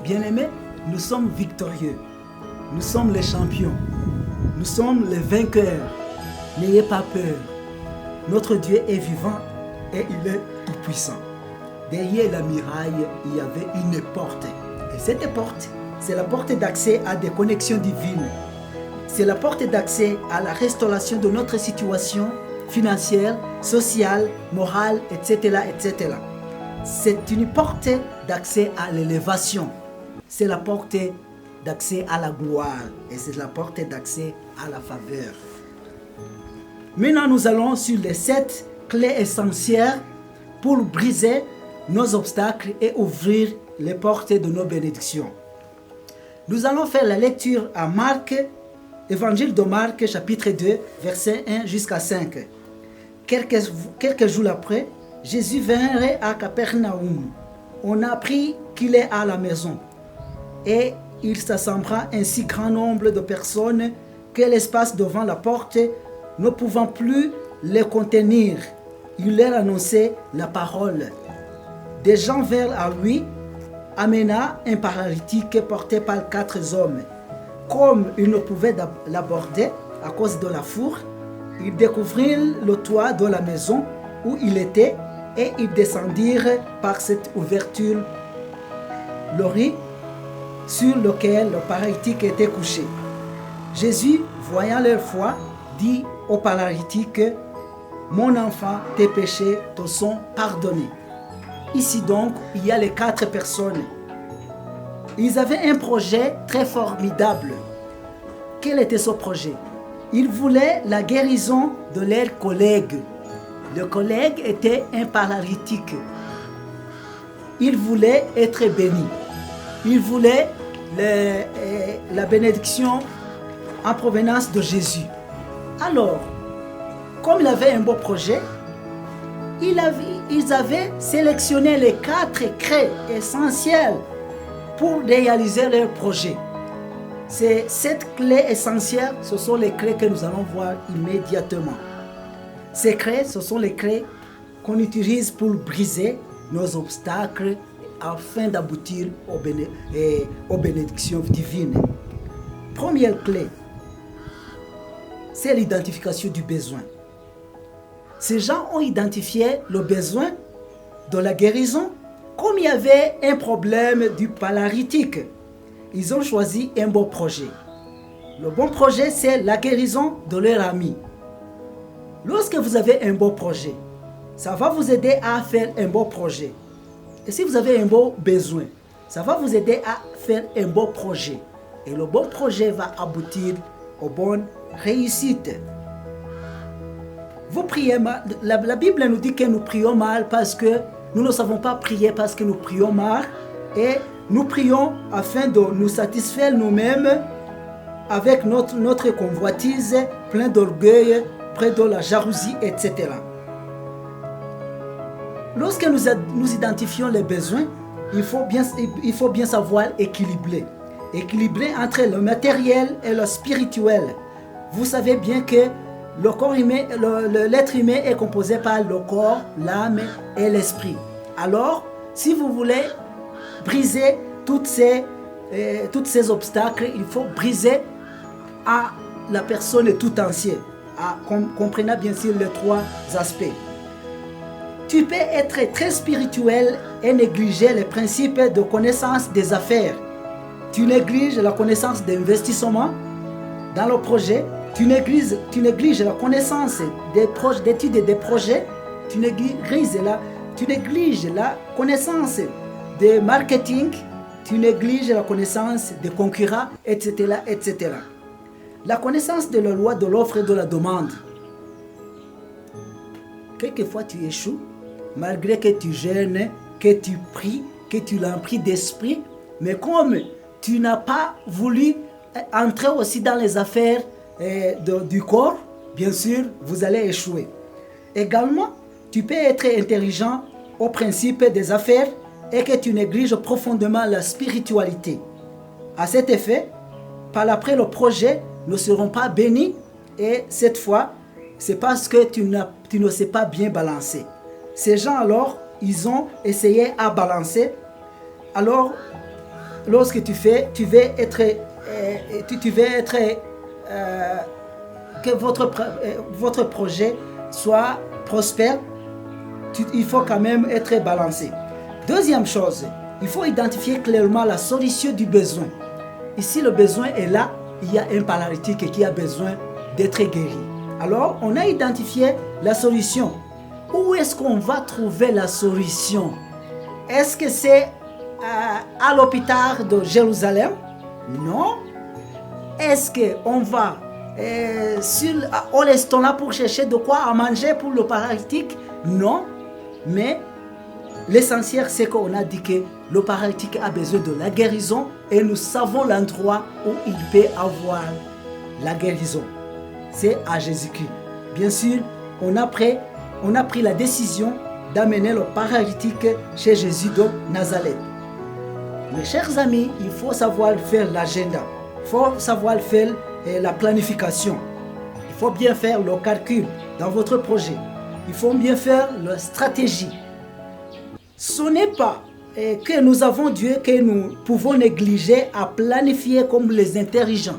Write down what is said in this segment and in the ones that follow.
Bien-aimés, nous sommes victorieux. Nous sommes les champions. Nous sommes les vainqueurs. N'ayez pas peur. Notre Dieu est vivant et il est tout-puissant. Derrière la muraille, il y avait une porte. Et cette porte, c'est la porte d'accès à des connexions divines. C'est la porte d'accès à la restauration de notre situation financière, sociale, morale, etc., etc. C'est une porte d'accès à l'élévation. C'est la porte d'accès à la gloire. Et c'est la porte d'accès à la faveur. Maintenant, nous allons sur les 7 clés essentielles pour briser nos obstacles et ouvrir les portes de nos bénédictions. Nous allons faire la lecture à Marc, Évangile de Marc, chapitre 2, versets 1 jusqu'à 5. Quelques jours après, Jésus vint à Capernaum. On a appris qu'il est à la maison. Et il s'assembla un si grand nombre de personnes que l'espace devant la porte, ne pouvant plus les contenir, il leur annonçait la parole. Des gens vinrent à lui, amena un paralytique porté par 4 hommes. Comme ils ne pouvaient l'aborder à cause de la foule, ils découvrirent le toit de la maison où il était et ils descendirent par cette ouverture le riz sur lequel le paralytique était couché. Jésus, voyant leur foi, dit au paralytique: mon enfant, tes péchés te sont pardonnés. Ici donc, il y a les 4 personnes. Ils avaient un projet très formidable. Quel était ce projet? Ils voulaient la guérison de leur collègue. Le collègue était un paralytique. Ils voulaient être bénis. Ils voulaient la bénédiction en provenance de Jésus. Alors, comme il avait un beau projet, ils avaient sélectionné les 4 clés essentielles pour réaliser leur projet. Ces 7 clés essentielles, ce sont les clés que nous allons voir immédiatement. Ces clés, ce sont les clés qu'on utilise pour briser nos obstacles afin d'aboutir aux bénédictions divines. Première clé, c'est l'identification du besoin. Ces gens ont identifié le besoin de la guérison. Comme il y avait un problème du paralytique, ils ont choisi un bon projet. Le bon projet, c'est la guérison de leur ami. Lorsque vous avez un bon projet, ça va vous aider à faire un bon projet. Et si vous avez un bon besoin, ça va vous aider à faire un bon projet. Et le bon projet va aboutir aux bonnes réussites. Vous priez mal. La Bible nous dit que nous prions mal parce que nous ne savons pas prier, parce que nous prions mal. Et nous prions afin de nous satisfaire nous-mêmes avec notre convoitise, plein d'orgueil, près de la jalousie, etc. Lorsque nous identifions les besoins, il faut bien savoir équilibrer. Équilibrer entre le matériel et le spirituel. Vous savez bien que le corps humain, l'être humain est composé par le corps, l'âme et l'esprit. Alors, si vous voulez briser tous ces obstacles, il faut briser à la personne tout entière. Comprenez bien sûr les 3 aspects. Tu peux être très spirituel et négliger les principes de connaissance des affaires. Tu négliges la connaissance d'investissement dans le projet. Tu négliges la connaissance d'études et des projets. Tu négliges la connaissance de marketing. Tu négliges la connaissance des concurrents, etc., etc. La connaissance de la loi de l'offre et de la demande. Quelquefois tu échoues, malgré que tu jeûnes, que tu pries, que tu l'emplis d'esprit, mais comme tu n'as pas voulu entrer aussi dans les affaires du corps, bien sûr, vous allez échouer. Également, tu peux être intelligent au principe des affaires et que tu négliges profondément la spiritualité. À cet effet, par après le projet ne seront pas bénis et cette fois, c'est parce que tu ne sais pas bien balancer. Ces gens alors, ils ont essayé à balancer. Alors, lorsque tu veux être, que votre projet soit prospère, il faut quand même être balancé. Deuxième chose, il faut identifier clairement la solution du besoin. Ici, le besoin est là, il y a un paralytique qui a besoin d'être guéri. Alors, on a identifié la solution. Où est-ce qu'on va trouver la solution? Est-ce que c'est à l'hôpital de Jérusalem? Non. Est-ce qu'on va au restaurant pour chercher de quoi à manger pour le paralytique? Non. Mais l'essentiel, c'est qu'on a dit que le paralytique a besoin de la guérison et nous savons l'endroit où il peut avoir la guérison. C'est à Jésus-Christ. Bien sûr, on a pris la décision d'amener le paralytique chez Jésus de Nazareth. Mes chers amis, il faut savoir faire l'agenda. Il faut savoir faire la planification. Il faut bien faire le calcul dans votre projet. Il faut bien faire la stratégie. Ce n'est pas que nous avons Dieu que nous pouvons négliger à planifier comme les intelligents.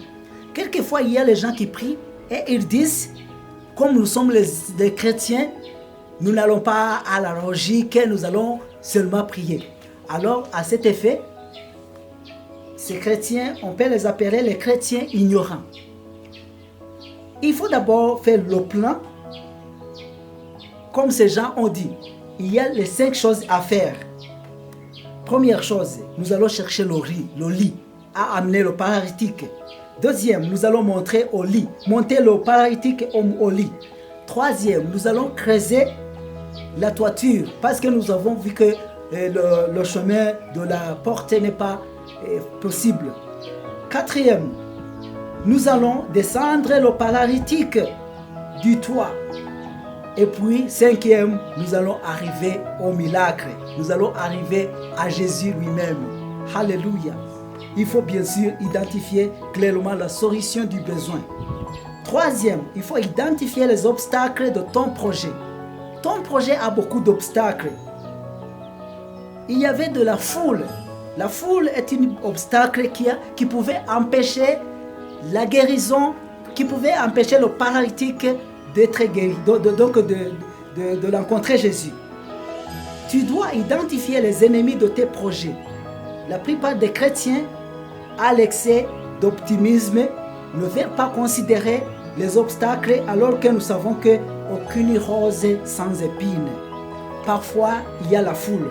Quelquefois, il y a les gens qui prient et ils disent, comme nous sommes les chrétiens, nous n'allons pas à la logique, nous allons seulement prier. Alors, à cet effet, ces chrétiens, on peut les appeler les chrétiens ignorants. Il faut d'abord faire le plan, comme ces gens ont dit. Il y a les 5 choses à faire. Première chose, nous allons chercher le lit à amener le paralytique. Deuxième, nous allons monter le paralytique au lit. Troisième, nous allons creuser la toiture parce que nous avons vu que le chemin de la porte n'est pas possible. Quatrième, nous allons descendre le paralytique du toit. Et puis, cinquième, nous allons arriver au miracle. Nous allons arriver à Jésus lui-même. Alléluia. Il faut bien sûr identifier clairement la solution du besoin. Troisième, il faut identifier les obstacles de ton projet. Ton projet a beaucoup d'obstacles. Il y avait de la foule. La foule est un obstacle qui pouvait empêcher la guérison, qui pouvait empêcher le paralytique d'être guéri, de rencontrer Jésus. Tu dois identifier les ennemis de tes projets. La plupart des chrétiens, à l'excès d'optimisme, ne veulent pas considérer les obstacles alors que nous savons qu'aucune rose sans épines. Parfois, il y a la foule.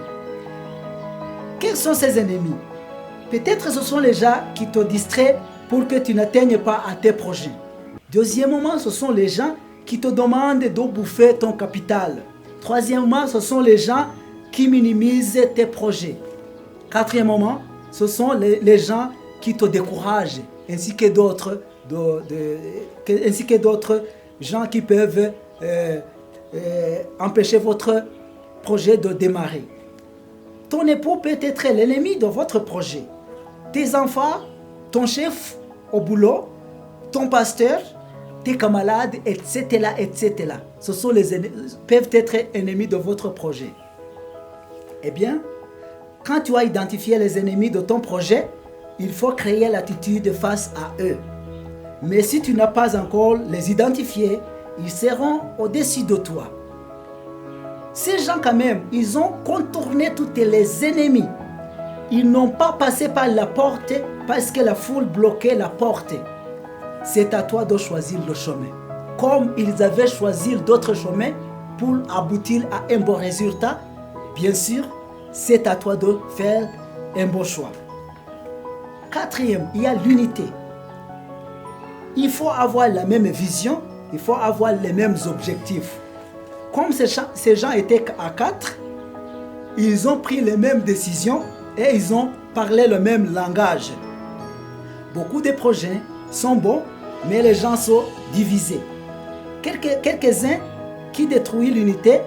Quels sont ces ennemis? Peut-être ce sont les gens qui te distraient pour que tu n'atteignes pas à tes projets. Deuxièmement, ce sont les gens qui te demandent de bouffer ton capital. Troisièmement, ce sont les gens qui minimisent tes projets. Quatrièmement, ce sont les gens qui te découragent, ainsi que d'autres gens qui peuvent empêcher votre projet de démarrer. Ton époux peut être l'ennemi de votre projet. Tes enfants, ton chef au boulot, ton pasteur, tes camarades, etc., etc. Ce sont peuvent être ennemis de votre projet. Eh bien, quand tu as identifié les ennemis de ton projet, il faut créer l'attitude face à eux. Mais si tu n'as pas encore les identifiés, ils seront au-dessus de toi. Ces gens quand même, ils ont contourné tous les ennemis. Ils n'ont pas passé par la porte parce que la foule bloquait la porte. C'est à toi de choisir le chemin. Comme ils avaient choisi d'autres chemins pour aboutir à un bon résultat, bien sûr, c'est à toi de faire un bon choix. Quatrième, il y a l'unité. Il faut avoir la même vision, il faut avoir les mêmes objectifs. Comme ces gens étaient à 4, ils ont pris les mêmes décisions et ils ont parlé le même langage. Beaucoup de projets sont bons, mais les gens sont divisés. Quelques-uns qui détruisent l'unité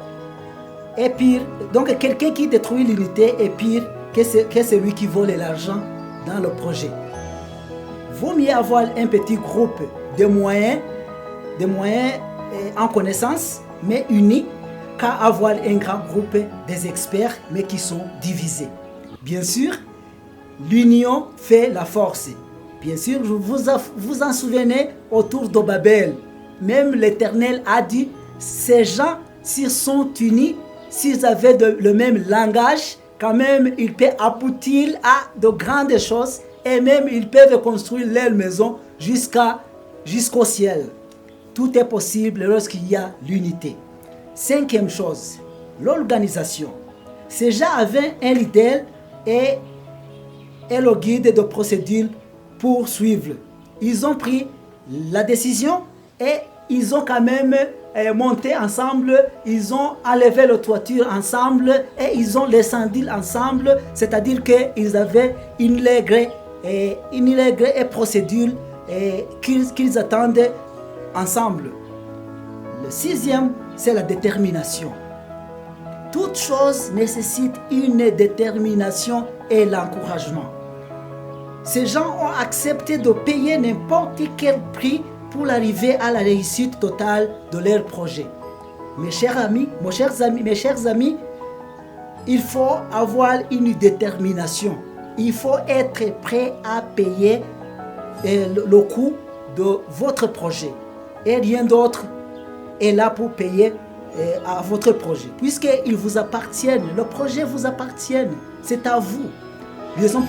est pire. Donc quelqu'un qui détruit l'unité est pire que celui qui vole l'argent dans le projet. Vaut mieux avoir un petit groupe de moyens en connaissance, mais unis, qu'à avoir un grand groupe des experts, mais qui sont divisés. Bien sûr, l'union fait la force. Bien sûr, vous en souvenez autour de Babel. Même l'Éternel a dit, ces gens, s'ils sont unis, s'ils avaient le même langage, quand même, ils peuvent aboutir à de grandes choses et même ils peuvent construire leur maison jusqu'au ciel. Tout est possible lorsqu'il y a l'unité. Cinquième chose, l'organisation. Ces gens avaient un leader et le guide de procédure pour suivre. Ils ont pris la décision et ils ont quand même monté ensemble, ils ont enlevé la toiture ensemble et ils ont descendu ensemble, c'est-à-dire qu'ils avaient une règle et procédure qu'ils attendaient ensemble. Le sixième, c'est la détermination. Toute chose nécessite une détermination et l'encouragement. Ces gens ont accepté de payer n'importe quel prix pour arriver à la réussite totale de leur projet. Mes chers amis, il faut avoir une détermination. Il faut être prêt à payer le coût de votre projet. Et rien d'autre est là pour payer à votre projet. Puisqu'il vous appartient, le projet vous appartient, c'est à vous. Raison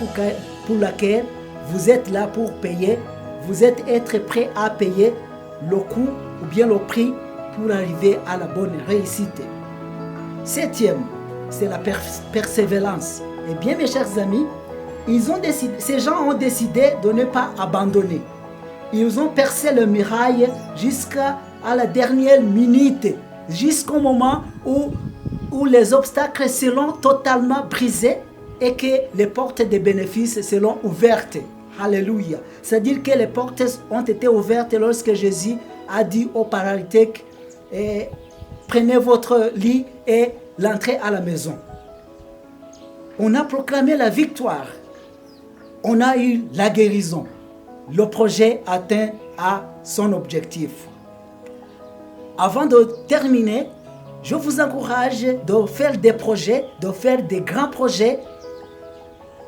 pour laquelle vous êtes là pour payer, vous êtes prêt à payer le coût ou bien le prix pour arriver à la bonne réussite. Septième, c'est la persévérance. Et bien mes chers amis, ces gens ont décidé de ne pas abandonner. Ils ont percé le muraille jusqu'à la dernière minute, jusqu'au moment où les obstacles seront totalement brisés et que les portes des bénéfices seront ouvertes. Alléluia. C'est-à-dire que les portes ont été ouvertes lorsque Jésus a dit aux paralytiques, prenez votre lit et l'entrée à la maison. On a proclamé la victoire. On a eu la guérison. Le projet atteint à son objectif. Avant de terminer, je vous encourage de faire des projets, de faire des grands projets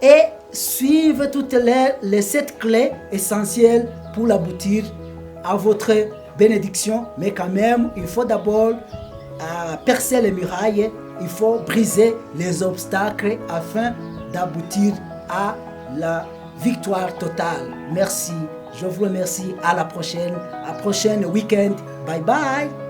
et suivre toutes les 7 clés essentielles pour aboutir à votre bénédiction. Mais quand même, il faut d'abord percer les murailles, il faut briser les obstacles afin d'aboutir à la victoire totale. Merci, je vous remercie. À la prochaine week-end. Bye bye.